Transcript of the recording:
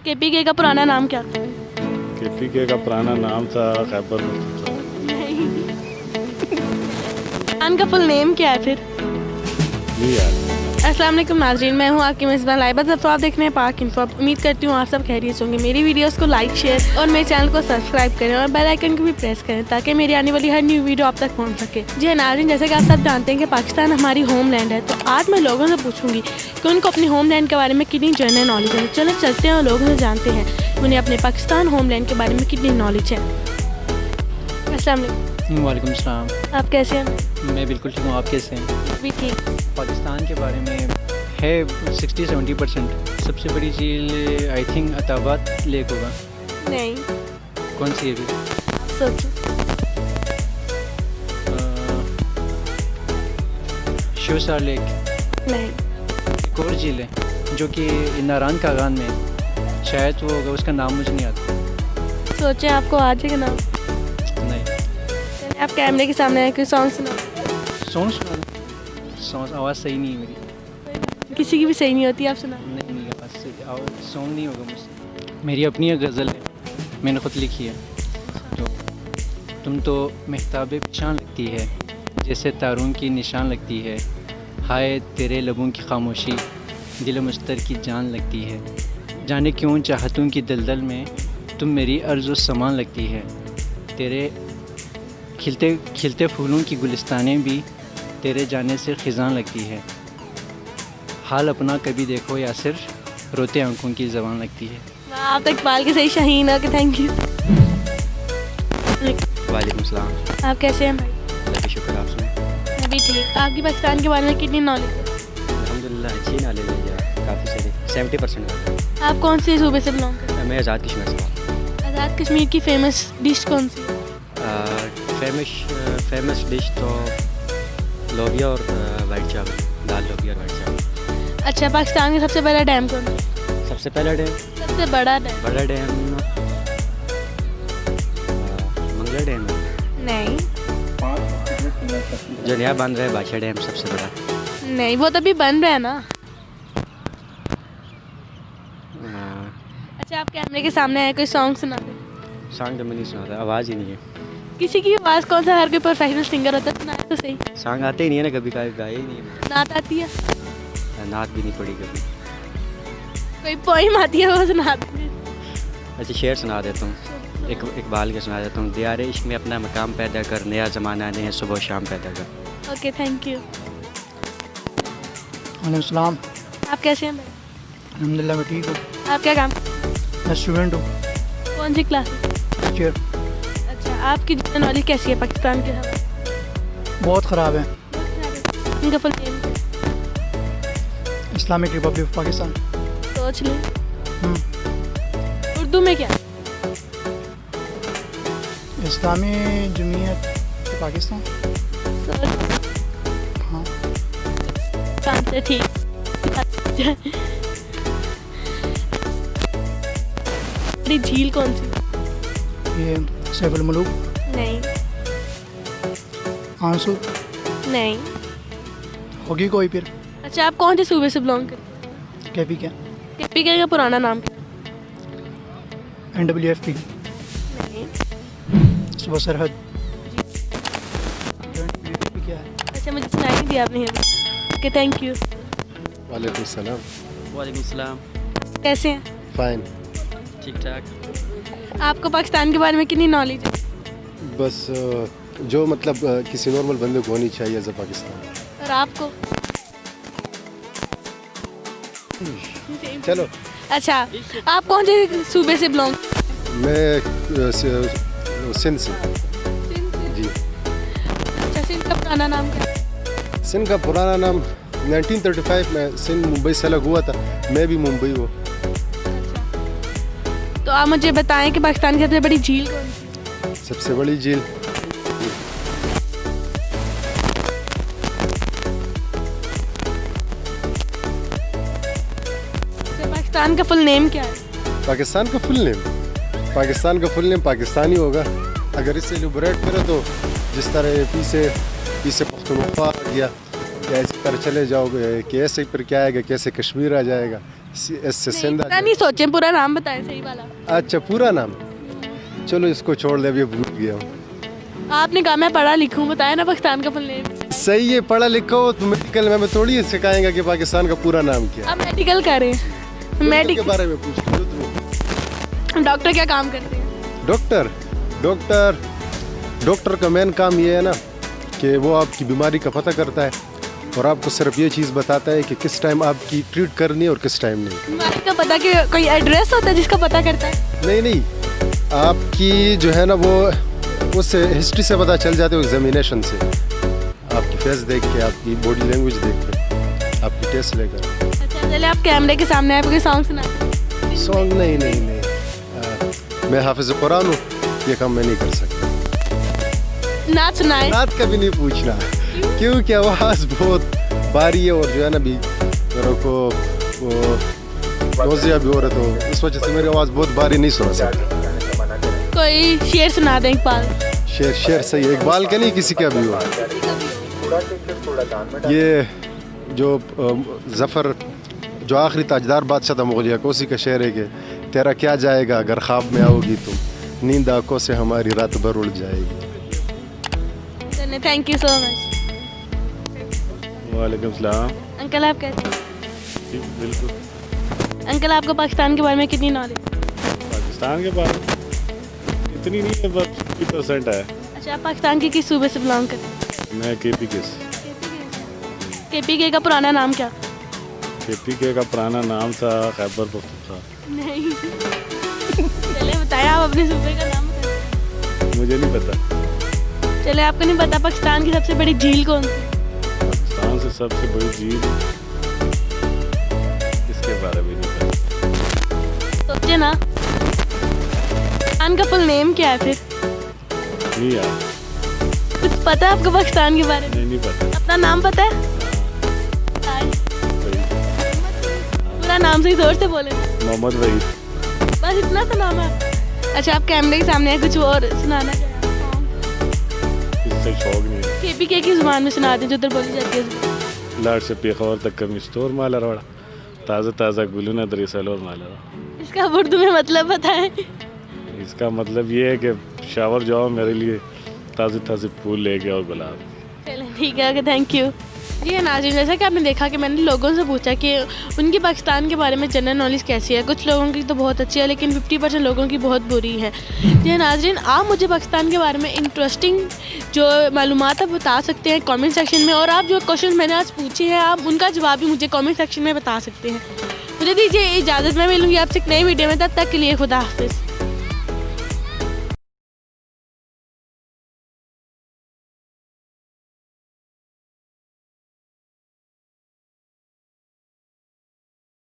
KPK का पुराना नाम क्या था? केपीके का पुराना नाम था खैबर पख्तूनख्वा। पाकिस्तान का फुल नेम क्या है फिर? नहीं यार। अस्सलाम वालेकुम नाज़रीन, मैं हूँ आपकी मेज़बान लाइबा। तो आप देख रहे हैं पाक इन्फो। उम्मीद करती हूँ आप सब खैरियत से होंगे। मेरी वीडियोस को लाइक, शेयर और मेरे चैनल को सब्सक्राइब करें और बेल आइकन को भी प्रेस करें ताकि मेरी आने वाली हर न्यू वीडियो आप तक पहुँच सके। जी हाँ नाज़रीन, जैसे कि आप सब जानते हैं कि पाकिस्तान हमारी होमलैंड है, तो आज मैं लोगों से पूछूंगी कि उनको अपनी होमलैंड के बारे में कितनी जनरल नॉलेज है। चलो चलते हैं और लोगों से जानते हैं उन्हें अपने पाकिस्तान होमलैंड के बारे में कितनी नॉलेज है। अस्सलाम वालेकुम। वालेकुम सलाम। आप कैसे हैं? मैं बिल्कुल ठीक हूँ, आप कैसे हैं? भी ठीक। पाकिस्तान के बारे में है 60-70%। सबसे बड़ी झील आई थिंक अताबाद लेक होगा। नहीं। कौन सी है भी? सोचो। शिवसार लेक। नहीं। एक और झील है जो कि नारायण कागान में, शायद वो होगा, उसका नाम मुझे नहीं आता। सोचे आपको आ जाएगा नाम। नहीं। चलिए आप कैमरे के सामने आए, कोई सॉन्ग सुनाओ। सॉन्ग आवाज़ सही नहीं है मेरी। किसी की भी सही नहीं होती, आप सुनाओ। नहीं आवाज़ सही, सॉन्ग नहीं होगा मुझसे। मेरी अपनी एक गज़ल है, मैंने ख़ुद लिखी है। तो तुम तो महताब पेशान लगती है, जैसे तारों की निशान लगती है। हाय तेरे लबों की खामोशी, दिल मुश्तर की जान लगती है। जाने क्यों चाहतों की दलदल में तुम मेरी अर्ज़ व समान लगती है। तेरे खिलते खिलते फूलों की गुलिस्तानें भी तेरे जाने से ख़िज़ान लगती है। हाल अपना कभी देखो या सिर्फ रोते आंखों की ज़बान लगती है। आप तक बाल के सही शाहीन हो कि थैंक यू। वालेकुम सलाम। आप कैसे हैं भाई? अल्लाह का शुक्र, आप सुनाएं। मैं भी ठीक। आपकी पाकिस्तान के बारे में कितनी नॉलेज है? अल्हम्दुलिल्लाह अच्छी नॉलेज है यार, काफ़ी सारी 70% वाला। आप कौन से सूबे से बिलोंग करते मैं आज़ाद कश्मीर से हूँ। हैं? आज़ाद कश्मीर की फेमस डिश कौन सी है? फेमस डिश तो लोबिया और वाइट चावल, दाल लोबिया और वाइट चावल। अच्छा, पाकिस्तान का सबसे बड़ा डैम कौन सा है? सबसे पहला डैम, सबसे बड़ा डैम? बड़ा डैम मंगला डैम है। नहीं। जो नया बन रहा है बादशाह डैम सबसे बड़ा। नहीं, वो तो अभी बन रहा है ना। अच्छा, आप कैमरे के सामने आए, कोई सॉन्ग सुना दे। सॉन्ग तो मैं नहीं सुना था, आवाज़ ही नहीं है। किसी की आवाज़ कौन सा, हर कोई प्रोफेशनल सिंगर होता है, सुनाए तो सही। सॉन्ग आते ही नहीं है ना, कभी गाए ही नहीं है। नात आती है? नात भी नहीं पड़ी कभी। कोई पोइम आती है, वो सुना दे। अच्छा शेर सुना देता हूँ, इकबाल के सुना देता हूँ। दियारे इश्क में अपना मकाम पैदा कर, नया ज़माना ने सुबह शाम पैदा कर। Okay thank you. वालेकुम सलाम। आप कैसे हैं भाई? अल्हम्दुलिल्लाह मैं ठीक हूँ। आप क्या काम? मैं स्टूडेंट हूँ। कौन सी क्लास? चेयर अच्छा, आपकी जनरल नॉलेज कैसी है पाकिस्तान के हवाले? बहुत ख़राब है। इनका full name Islamic Republic of Pakistan. सोच लें। उर्दू में क्या? इस्लामी जमीयत पाकिस्तान। सोच। हाँ। आंसर ठीक। बड़ी झील कौन सी? ये सैफुल मलूक, नहीं। आंसू नहीं। होगी कोई फिर। अच्छा, आप कौन से सूबे से बिलोंग करते हैं? केपी क्या केपीके का पुराना नाम क्या? NWFP नहीं। सुबह सरहद। क्या है? अच्छा, मुझे सुनाई नहीं दिया आपने अभी। Okay thank you. वालेकुम सलाम। वालेकुम सलाम। कैसे हैं? फाइन। ठीक ठाक। आपको पाकिस्तान के बारे में कितनी नॉलेज है? बस जो मतलब किसी नॉर्मल बंदे को होनी चाहिए एज पाकिस्तान। और आपको? चलो। अच्छा, आप कौन से सूबे से बिलोंग? मैं सिंध से। जी। अच्छा, सिंध का पुराना नाम क्या है? सिंध का पुराना नाम 1935 में सिंध मुंबई से अलग हुआ था। मैं भी मुंबई हूँ। तो आप मुझे बताएं कि पाकिस्तान की सबसे बड़ी झील कौन सी? सबसे बड़ी झील पाकिस्तान का फुल नेम क्या है? पाकिस्तान का फुल नेम पाकिस्तानी होगा। अगर इससे इलैबोरेट करें तो जिस तरह पीछे पख्तूनख्वा आ गया, या इसी तरह चले जाओगे कि ऐसे पर क्या आएगा, कैसे कश्मीर आ जाएगा, एस से सिंध इतना नहीं सोचे, पूरा नाम बताएं सही वाला। अच्छा पूरा नाम, चलो इसको छोड़ दे, अभी भूल गया हूँ। आपने कहा मैं पढ़ा लिखूं, बताया ना पाकिस्तान का फुल नेम। सही है, पढ़ा लिखा हो तो मेडिकल में थोड़ी सिखाएंगे कि पाकिस्तान का पूरा नाम क्या है। आप मेडिकल करें, के मेडिकल बारे में पूछ लो तुम। डॉक्टर क्या काम करते हैं? डॉक्टर डॉक्टर डॉक्टर का मेन काम ये है ना कि वो आपकी बीमारी का पता करता है और आपको सिर्फ ये चीज़ बताता है कि किस टाइम आपकी ट्रीट करनी है और किस टाइम नहीं। बीमारी का पता कि कोई एड्रेस होता है जिसका पता करता है? नहीं, आपकी जो है ना वो उससे हिस्ट्री से पता चल जाते हो, एग्जामिनेशन से, आपकी फेस देख के, आपकी बॉडी लैंग्वेज देख के, आपकी टेस्ट लेकर। अच्छा चले, आप कैमरे के सामने आए, कोई सॉन्ग सुनाते? सॉन्ग नहीं मैं हाफिज़ कुरान हूँ, ये काम मैं नहीं कर सकता। नाच सुनाए? नात का भी नहीं पूछना, क्योंकि आवाज़ बहुत भारी है और जो है ना भी मेरे को वो नोज़िया भी हो रहा, तो इस वजह से मेरी आवाज़ बहुत भारी नहीं सुना सकती। कोई शेर सुना दें इकबाल? शेर सही है, इकबाल का नहीं, किसी का भी हो। ये जो ज़फ़र जो आखिरी ताजदार बादशाह था मुगलिया को, उसी का शेर है कि तेरा क्या जाएगा अगर ख्वाब में आओगी तुम, नींद आंखों से हमारी रात भर उड़ जाएगी। Thank you so much. वालेकुम सलाम। अंकल आप कैसे हैं? बिल्कुल। अंकल आपको पाकिस्तान के बारे में कितनी नॉलेज? पाकिस्तान के बारे में इतनी नहीं है, बस 50% है। अच्छा, आप पाकिस्तान के किस सूबे से बिलोंग करते हैं? मैं KPK से। KPK का पुराना नाम क्या? KPK का पुराना नाम था खैबर पख्तूनख्वा। नहीं चले बताएं, आप अपने सूबे का नाम बताएं। मुझे नहीं पता। चले, आपको नहीं पता पाकिस्तान की सबसे बड़ी झील कौन सी? पाकिस्तान से सबसे बड़ी झील, इसके बारे में नहीं पता। सोचे ना। पाकिस्तान का फुल नेम क्या है फिर? नहीं यार, कुछ पता है आपको पाकिस्तान के बारे में? नहीं पता। अपना नाम पता है? हाय। पूरा नाम से जोर से बोले। मोहम्मद वहीद। बस इतना तो नाम है आपका? अच्छा, आप कैमरे के सामने हैं, कुछ और सुनाना चाहें? इससे शौक नहीं है। KPK की जुबान में सुना दें जो उधर बोली जाती है। लाट से पेखावर तक कमी स्टोर माला रोड़ा, ताज़ा ताज़ा गुलूना दरिसल और माला रोड़ा। इसका उर्दू में मतलब बताएं। इसका मतलब ये है कि शावर जाओ मेरे लिए ताज़े ताज़े फूल लेके और गुलाब। चलें ठीक है, ओके, थैंक यू। जी हाँ नाज़रीन, जैसा कि आपने देखा कि मैंने लोगों से पूछा कि उनकी पाकिस्तान के बारे में जनरल नॉलेज कैसी है। कुछ लोगों की तो बहुत अच्छी है, लेकिन 50% लोगों की बहुत बुरी है। जी हाँ नाज़रीन, आप मुझे पाकिस्तान के बारे में इंटरेस्टिंग जो मालूमात आप बता सकते हैं कमेंट सेक्शन में, और आप जो क्वेश्चन मैंने आज पूछे हैं आप उनका जवाब भी मुझे कमेंट सेक्शन में बता सकते हैं। मुझे दीजिए इजाज़त, मैं मिलूँगी आपसे एक नई वीडियो में, तब तक के लिए खुदा हाफिज़।